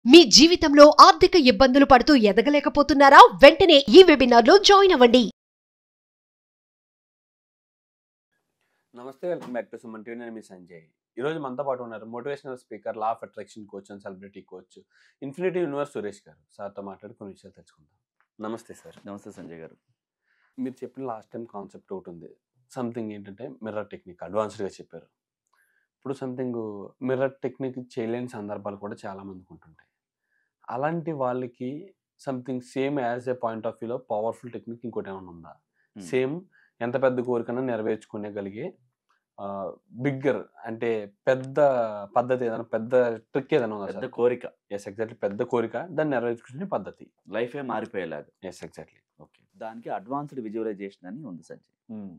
మీ జీవితంలో ఆర్థిక ఇబ్బందులు పడుతూ ఎదగలేకపోతున్నారా? వెంటనే ఈ వెబినార్లో జాయిన్ అవ్వండి. నమస్తే, welcome back to Suman TV. నేను మీ సంజయ్. ఈరోజు మనతో పాటు ఉన్నారు motivational speaker, law of attraction coach and celebrity coach, infinity universe Suresh గారు. సార్తో మాట్లాడి కొన్ని విషయాలు తెలుసుకుందాం. నమస్తే సార్. నమస్తే సంజయ్ గారు. మీరు చెప్పిన లాస్ట్ టైం కాన్సెప్ట్ ఒకటి ఉంది, సంథింగ్ ఏంటంటే మిర్రర్ టెక్నిక్. అడ్వాన్స్డ్గా చెప్పారు. ఇప్పుడు సంథింగ్ మిర్రర్ టెక్నిక్ చేయలేని సందర్భాలు కూడా చాలా మందికి ఉంటుంటాయి. అలాంటి వాళ్ళకి something same as a point of వ్యూలో పవర్ఫుల్ టెక్నిక్ ఇంకోటి ఏమైనా ఉందా? సేమ్ ఎంత పెద్ద కోరికన్నా నెరవేర్చుకునేగలిగే బిగ్గర్ అంటే పెద్ద పద్ధతి ఏదైనా, పెద్ద ట్రిక్ ఏదైనా ఉందా? పెద్ద కోరిక. Yes, exactly. పెద్ద కోరిక, దాన్ని నెరవేర్చుకునే పద్ధతి, లైఫే మారిపోయేలాగా. Yes, exactly. ఓకే, దానికి అడ్వాన్స్డ్ విజువలైజేషన్ అని ఉంది సంజయ్.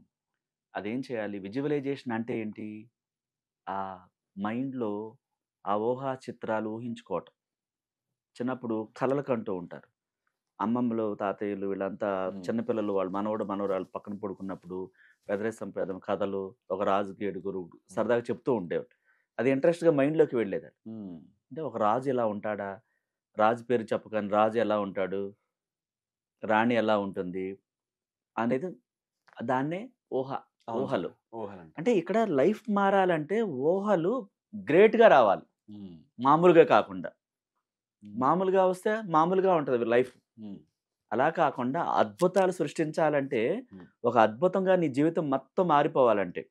అదేం చేయాలి? విజువలైజేషన్ అంటే ఏంటి? ఆ మైండ్లో ఆ ఊహా చిత్రాలు ఊహించుకోవటం. చిన్నప్పుడు కలలు కంటూ ఉంటారు. అమ్మమ్మలు, తాతయ్యలు వీళ్ళంతా చిన్నపిల్లలు, వాళ్ళు మనవడు మనవరాలు పక్కన పడుకున్నప్పుడు పెదం కథలు, ఒక రాజుకి ఏడుగురు సరదాగా చెప్తూ ఉండేవాడు. అది ఇంట్రెస్ట్గా మైండ్లోకి వెళ్ళేది. అంటే ఒక రాజు ఎలా ఉంటాడా, రాజు పేరు చెప్పగానే రాజు ఎలా ఉంటాడు, రాణి ఎలా ఉంటుంది అనేది, దాన్నే ఊహలు. అంటే ఇక్కడ లైఫ్ మారాలంటే ఊహలు గ్రేట్గా రావాలి, మామూలుగా కాకుండా. మామూలుగా వస్తే మామూలుగా ఉంటుంది లైఫ్. అలా కాకుండా అద్భుతాలు సృష్టించాలంటే, ఒక అద్భుతంగా నీ జీవితం మొత్తం మారిపోవాలంటే,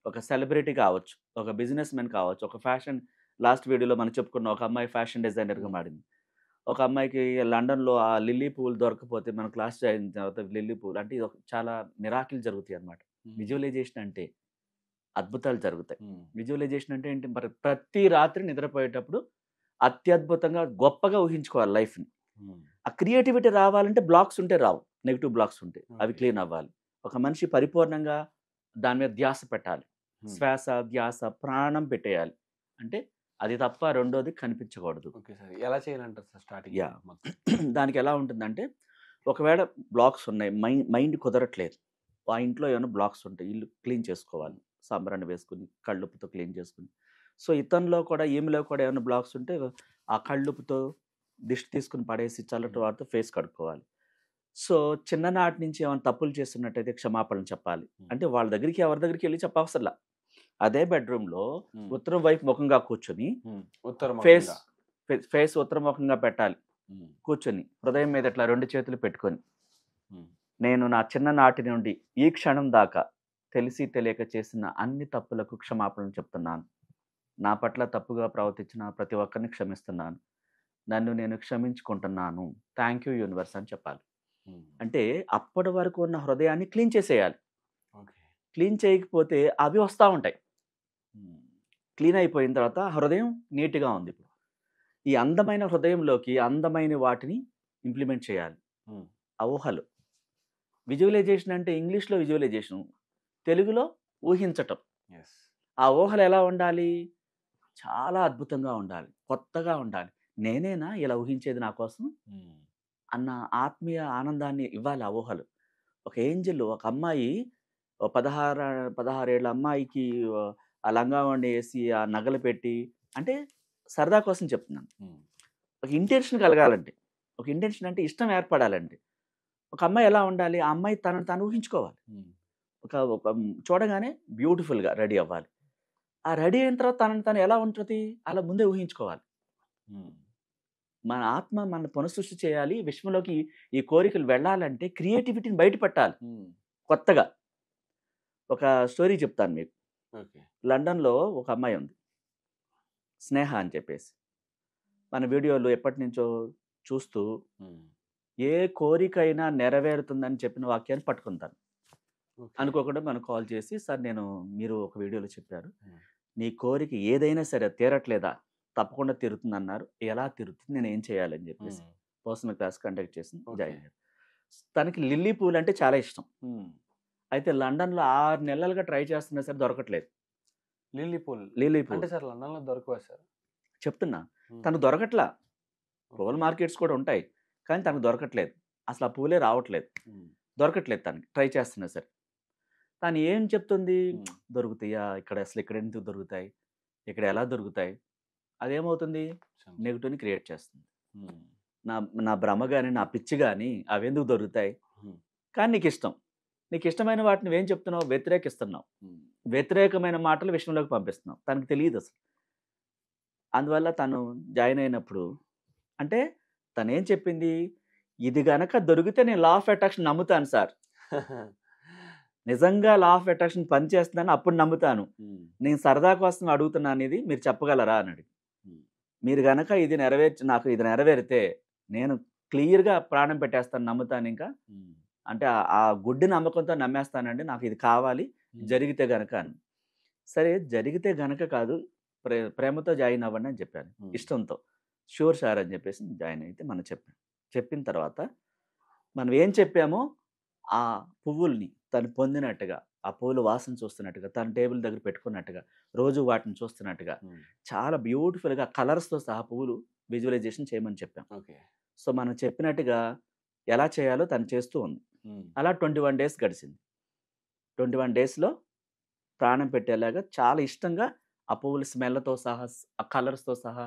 ఒక సెలబ్రిటీ కావచ్చు, ఒక బిజినెస్ మెన్ కావచ్చు, ఒక ఫ్యాషన్, లాస్ట్ వీడియోలో మనం చెప్పుకున్న ఒక అమ్మాయి ఫ్యాషన్ డిజైనర్గా మారింది. ఒక అమ్మాయికి లండన్లో ఆ లిల్లీ పూలు దొరకపోతే మన క్లాస్ అయిన తర్వాత లిల్లీ పూలు అంటే ఇది చాలా మిరాకిల్ జరుగుతాయి అన్నమాట. విజువలైజేషన్ అంటే అద్భుతాలు జరుగుతాయి. విజువలైజేషన్ అంటే ఏంటి? మరి ప్రతి రాత్రి నిద్రపోయేటప్పుడు అత్యద్భుతంగా గొప్పగా ఊహించుకోవాలి లైఫ్ని. ఆ క్రియేటివిటీ రావాలంటే బ్లాక్స్ ఉంటే రావు, నెగిటివ్ బ్లాక్స్ ఉంటే అవి క్లీన్ అవ్వాలి. ఒక మనిషి పరిపూర్ణంగా దాని మీద ధ్యాస పెట్టాలి, శ్వాస ధ్యాస ప్రాణం పెట్టేయాలి. అంటే అది తప్ప రెండోది కనిపించకూడదు. ఓకే సార్, ఎలా చేయాలంటారు సార్ స్టార్టింగ్? దానికి ఎలా ఉంటుందంటే, ఒకవేళ బ్లాక్స్ ఉన్నాయి, మైండ్ కుదరట్లేదు, ఆ ఇంట్లో ఏమైనా బ్లాక్స్ ఉంటాయి, ఇల్లు క్లీన్ చేసుకోవాలి, సాంబ్రాన్ని వేసుకుని కళ్ళుప్పుతో క్లీన్ చేసుకుని. సో ఇతనిలో కూడా ఈమెలో కూడా ఏమైనా బ్లాక్స్ ఉంటే ఆ కళ్ళుప్పుతో దిష్టి తీసుకుని పడేసి చల్లటి వాటితో ఫేస్ కడుక్కోవాలి. సో చిన్ననాటి నుంచి ఏమైనా తప్పులు చేస్తున్నట్టయితే క్షమాపణలు చెప్పాలి. అంటే వాళ్ళ దగ్గరికి, ఎవరి దగ్గరికి వెళ్ళి చెప్పవసరలా, అదే బెడ్రూమ్లో ఉత్తరం వైపు ముఖంగా కూర్చొని ఫేస్ ఉత్తరముఖంగా పెట్టాలి. కూర్చొని హృదయం మీద ఇట్లా 2 చేతులు పెట్టుకొని, నేను నా చిన్ననాటి నుండి ఈ క్షణం దాకా తెలిసి తెలియక చేసిన అన్ని తప్పులకు క్షమాపణలు చెప్తున్నాను. నా పట్ల తప్పుగా ప్రవర్తించిన ప్రతి ఒక్కరిని క్షమిస్తున్నాను. నన్ను నేను క్షమించుకుంటున్నాను. థ్యాంక్ యూ యూనివర్స్ అని చెప్పాలి. అంటే అప్పటి వరకు ఉన్న హృదయాన్ని క్లీన్ చేసేయాలి. క్లీన్ చేయకపోతే అవి వస్తూ ఉంటాయి. క్లీన్ అయిపోయిన తర్వాత హృదయం నీట్గా ఉంది. ఇప్పుడు ఈ అందమైన హృదయంలోకి అందమైన వాటిని ఇంప్లిమెంట్ చేయాలి. ఆ ఊహలు. విజువలైజేషన్ అంటే ఇంగ్లీష్లో విజువలైజేషన్, తెలుగులో ఊహించటం. ఆ ఊహలు ఎలా ఉండాలి? చాలా అద్భుతంగా ఉండాలి, కొత్తగా ఉండాలి. నేనేనా ఇలా ఊహించేది నా కోసం అన్న ఆత్మీయ ఆనందాన్ని ఇవ్వాలి ఆ ఊహలు. ఒక ఏంజల్, ఒక అమ్మాయి, 16 ఏళ్ళ అమ్మాయికి ఆ లంగావణి వేసి ఆ నగలు పెట్టి, అంటే సరదా కోసం చెప్తున్నాను. ఒక ఇంటెన్షన్ కలగాలంటే, ఒక ఇంటెన్షన్ అంటే ఇష్టం ఏర్పడాలంటే ఒక అమ్మాయి ఎలా ఉండాలి? ఆ అమ్మాయి తనను తాను ఊహించుకోవాలి. ఒక చూడగానే బ్యూటిఫుల్గా రెడీ అవ్వాలి. ఆ రెడీ అయిన తర్వాత తనను తను ఎలా ఉంటుంది అలా ముందే ఊహించుకోవాలి. మన ఆత్మ మన పునఃసృష్టి చేయాలి. విశ్వంలోకి ఈ కోరికలు వెళ్ళాలంటే క్రియేటివిటీని బయటపెట్టాలి కొత్తగా. ఒక స్టోరీ చెప్తాను మీకు. లండన్లో ఒక అమ్మాయి ఉంది, స్నేహ అని చెప్పేసి. మన వీడియోలు ఎప్పటి నుంచో చూస్తూ ఏ కోరికైనా నెరవేరుతుందని చెప్పిన వాక్యాన్ని పట్టుకుంటాను. అనుకోకుండా మనకు కాల్ చేసి, సార్ మీరు ఒక వీడియోలో చెప్పారు, నీ కోరిక ఏదైనా సరే తీరట్లేదా? తప్పకుండా తీరుతుంది అన్నారు. ఎలా తీరుతుంది, నేను ఏం చేయాలని చెప్పేసి పర్సనల్ క్లాస్ కండక్ట్ చేసి జాయిన్ అయ్యారు. తనకి లిల్లీ పూలు అంటే చాలా ఇష్టం. అయితే లండన్లో 6 నెలలుగా ట్రై చేస్తున్నా సరే దొరకట్లేదు. లిల్లీ పూలు అంటే సార్ లండన్లో దొరకవా సార్? చెప్తున్నా, తనకు దొరకట్లా. పూల మార్కెట్స్ కూడా ఉంటాయి, కానీ తనకు దొరకట్లేదు. అసలు ఆ పూలే రావట్లేదు, దొరకట్లేదు. తనకి ట్రై చేస్తున్నా సరే. తను ఏం చెప్తుంది, దొరుకుతాయా ఇక్కడ, అసలు ఇక్కడ ఎందుకు దొరుకుతాయి, ఇక్కడ ఎలా దొరుకుతాయి, అదేమవుతుంది, నెగిటివ్ని క్రియేట్ చేస్తుంది. నా నా భ్రమ కానీ నా పిచ్చి కానీ అవి ఎందుకు దొరుకుతాయి? కానీ నీకు ఇష్టమైన వాటిని నువ్వేం చెప్తున్నావు? వ్యతిరేకిస్తున్నావు. వ్యతిరేకమైన మాటలు విషయంలోకి పంపిస్తున్నావు. తనకు తెలియదు అసలు. అందువల్ల తను జాయిన్ అయినప్పుడు అంటే తను ఏం చెప్పింది, ఇది గనక దొరికితే నేను లా ఆఫ్ అట్రాక్షన్ నమ్ముతాను సార్, నిజంగా లా ఆఫ్ అట్రాక్షన్ పనిచేస్తుందని అప్పుడు నమ్ముతాను, నేను సరదా కోసం అడుగుతున్నా అనేది మీరు చెప్పగలరా అన్నాడు. మీరు గనక ఇది నాకు ఇది నెరవేరితే నేను క్లియర్గా ప్రాణం పెట్టేస్తాను, నమ్ముతాను. ఇంకా అంటే ఆ గుడ్డి నమ్మకంతో నమ్మేస్తానండి, నాకు ఇది కావాలి జరిగితే గనక అని. సరే జరిగితే గనక కాదు, ప్రేమతో జాయిన్ అవ్వండి అని చెప్పాను, ఇష్టంతో. షూర్ సార్ అని చెప్పేసి జాయిన్ అయితే మనం చెప్పిన తర్వాత మనం ఏం చెప్పామో ఆ పువ్వుల్ని తను పొందినట్టుగా, ఆ పువ్వుల వాసన చూస్తున్నట్టుగా, తన టేబుల్ దగ్గర పెట్టుకున్నట్టుగా, రోజు వాటిని చూస్తున్నట్టుగా చాలా బ్యూటిఫుల్గా కలర్స్తో సహా పువ్వులు విజువలైజేషన్ చేయమని చెప్పాం. సో మనం చెప్పినట్టుగా ఎలా చేయాలో తను చేస్తూ ఉంది. అలా 21 days గడిచింది. 21 daysలో ప్రాణం పెట్టేలాగా చాలా ఇష్టంగా ఆ పువ్వుల స్మెల్తో సహా, ఆ కలర్స్తో సహా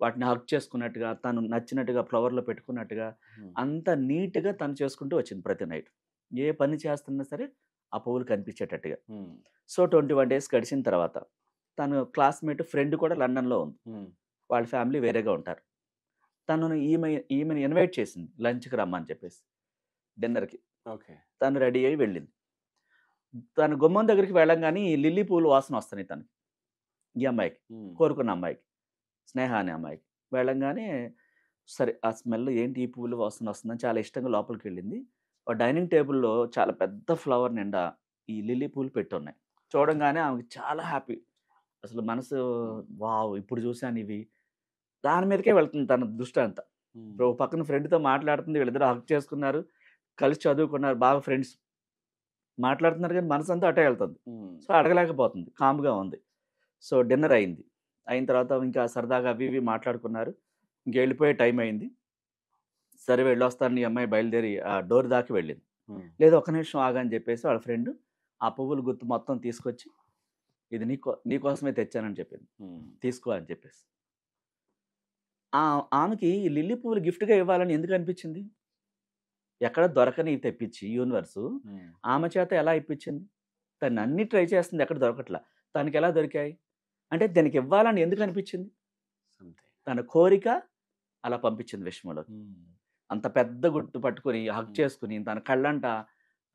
వాటిని హగ్ చేసుకున్నట్టుగా, తను నచ్చినట్టుగా ఫ్లవర్లో పెట్టుకున్నట్టుగా అంత నీట్గా తను చేసుకుంటూ వచ్చింది. ప్రతి నైట్ ఏ పని చేస్తున్నా సరే ఆ పువ్వులు కనిపించేటట్టుగా. సో 21 days గడిచిన తర్వాత తను క్లాస్మేట్ ఫ్రెండ్ కూడా లండన్లో ఉంది, వాళ్ళ ఫ్యామిలీ వేరేగా ఉంటారు. తనను ఈమెను ఇన్వైట్ చేసింది లంచ్కి రమ్మని చెప్పేసి, డిన్నర్కి. తను రెడీ అయ్యి వెళ్ళింది. తను గుమ్మం దగ్గరికి వెళ్ళంగానే ఈ లిల్లీ పూలు వాసన వస్తున్నాయి తనకి, ఈ అమ్మాయికి, కోరుకున్న అమ్మాయికి, స్నేహ అనే అమ్మాయికి. వెళ్ళంగానే సరే ఆ స్మెల్ ఏంటి, ఈ పువ్వులు వాసన వస్తుందని చాలా ఇష్టంగా లోపలికి వెళ్ళింది. డైనింగ్ టేబుల్లో చాలా పెద్ద ఫ్లవర్ నిండా ఈ లిల్లీ పూలు పెట్టున్నాయి. చూడంగానే ఆమెకి చాలా హ్యాపీ, అసలు మనసు వావ్ ఇప్పుడు చూశాను ఇవి, దాని మీదకే వెళ్తుంది తన దృష్టి అంతా. ఇప్పుడు పక్కన ఫ్రెండ్తో మాట్లాడుతుంది, వీళ్ళిద్దరు హక్ చేసుకున్నారు, కలిసి చదువుకున్నారు, బాగా ఫ్రెండ్స్ మాట్లాడుతున్నారు, కానీ మనసు అంతా అటే వెళ్తుంది. సో అడగలేకపోతుంది, కామ్గా ఉంది. సో డిన్నర్ అయింది. అయిన తర్వాత ఇంకా సరదాగా అవి ఇవి మాట్లాడుకున్నారు. ఇంక వెళ్ళిపోయే టైం అయింది. సరే వెళ్ళొస్తాను ఈ అమ్మాయి బయలుదేరి ఆ డోర్ దాకా వెళ్ళింది. లేదు ఒక్క నిమిషం ఆగని చెప్పేసి వాళ్ళ ఫ్రెండ్ ఆ పువ్వుల గుర్తు మొత్తం తీసుకొచ్చి, ఇది నీకోసమే తెచ్చానని చెప్పింది, తీసుకో అని చెప్పేసి. ఆమెకి ఈ లిల్లీ పువ్వులు గిఫ్ట్గా ఇవ్వాలని ఎందుకు అనిపించింది? ఎక్కడ దొరకని తెప్పించి యూనివర్సు ఆమె చేత ఎలా ఇప్పించింది? తను అన్ని ట్రై చేస్తుంది, ఎక్కడ దొరకట్లా. తనకి ఎలా దొరికాయి అంటే దానికి ఇవ్వాలని ఎందుకు అనిపించింది? తన కోరిక అలా పంపించింది విశ్వంలో. అంత పెద్ద గుర్తు పట్టుకొని హక్ చేసుకుని తన కళ్ళంట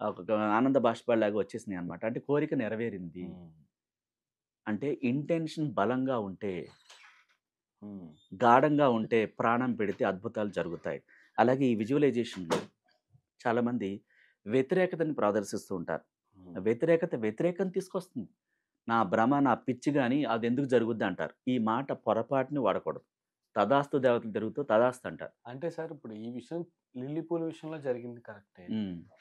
ఒక ఆనంద బాష్పాలాగా వచ్చేసినాయి అనమాట. అంటే కోరిక నెరవేరింది. అంటే ఇంటెన్షన్ బలంగా ఉంటే, గాఢంగా ఉంటే, ప్రాణం పెడితే అద్భుతాలు జరుగుతాయి. అలాగే ఈ విజువలైజేషన్లో చాలామంది వ్యతిరేకతని ప్రదర్శిస్తూ ఉంటారు. వ్యతిరేకతను తీసుకొస్తుంది. నా భ్రమ, నా పిచ్చి కానీ అది ఎందుకు జరుగుద్ది అంటారు. ఈ మాట పొరపాటుని వాడకూడదు. తదాస్తు దేవతలు తిరుగుతూ తదాస్తు అంటారు. అంటే సార్ ఇప్పుడు ఈ విషయం లిల్లీ పూల విషయంలో జరిగింది కరెక్టే,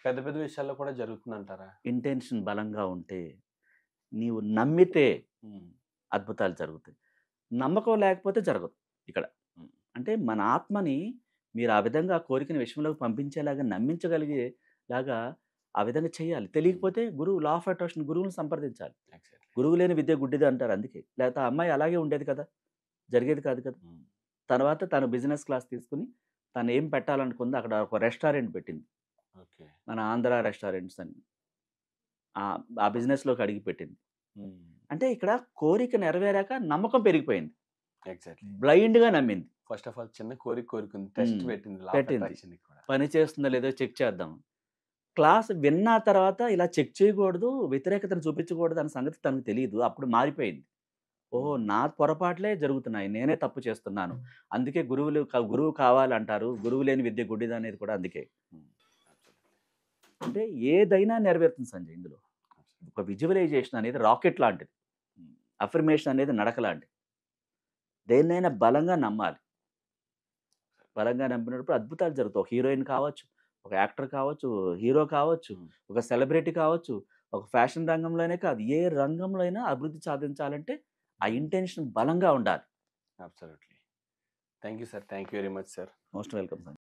పెద్ద పెద్ద విషయాల్లో కూడా జరుగుతుంది అంటారా? ఇంటెన్షన్ బలంగా ఉంటే, నీవు నమ్మితే అద్భుతాలు జరుగుతాయి. నమ్మకం లేకపోతే జరగదు. ఇక్కడ అంటే మన ఆత్మని మీరు ఆ విధంగా కోరికన విషయంలోకి పంపించేలాగా, నమ్మించగలిగేలాగా ఆ విధంగా చేయాలి. తెలియకపోతే గురువు, లా ఆఫ్ అట్రాక్షన్ గురువుని సంప్రదించాలి. గురువు లేని విద్య గుడ్డిది అంటారు. అందుకే లేకపోతే ఆ అమ్మాయి అలాగే ఉండేది కదా, జరిగేది కాదు కదా. తర్వాత తను బిజినెస్ క్లాస్ తీసుకుని తను ఏం పెట్టాలనుకుంది, అక్కడ ఒక రెస్టారెంట్ పెట్టింది. మన ఆంధ్ర రెస్టారెంట్స్ అని ఆ బిజినెస్లోకి అడిగి పెట్టింది. అంటే ఇక్కడ కోరిక నెరవేరాక నమ్మకం పెరిగిపోయింది. బ్లైండ్గా నమ్మింది. ఫస్ట్ ఆఫ్ ఆల్ చిన్న కోరికుంది, టెస్ట్ పెట్టింది. పని చేస్తుందో లేదో చెక్ చేద్దాం. క్లాస్ విన్న తర్వాత ఇలా చెక్ చేయకూడదు, వ్యతిరేకతను చూపించకూడదు అనే సంగతి తనకు తెలియదు. అప్పుడు మారిపోయింది. ఓహో, నా పొరపాట్లే జరుగుతున్నాయి, నేనే తప్పు చేస్తున్నాను, అందుకే గురువు కావాలంటారు, గురువు లేని విద్య గుడ్డిది అనేది కూడా అందుకే. అంటే ఏదైనా నెరవేరుతుంది సంజయ్. ఇందులో ఒక విజువలైజేషన్ అనేది రాకెట్ లాంటిది, అఫర్మేషన్ అనేది నడక లాంటిది. దేన్నైనా బలంగా నమ్మాలి. బలంగా నమ్మినప్పుడు అద్భుతాలు జరుగుతాయి. ఒక హీరోయిన్ కావచ్చు, ఒక యాక్టర్ కావచ్చు, హీరో కావచ్చు, ఒక సెలబ్రిటీ కావచ్చు, ఒక ఫ్యాషన్ రంగంలోనే కాదు, ఏ రంగంలో అయినా అభివృద్ధి సాధించాలంటే ఆ ఇంటెన్షన్ బలంగా ఉండాలి. Absolutely. Thank you sir, thank you very much sir. Most welcome sir.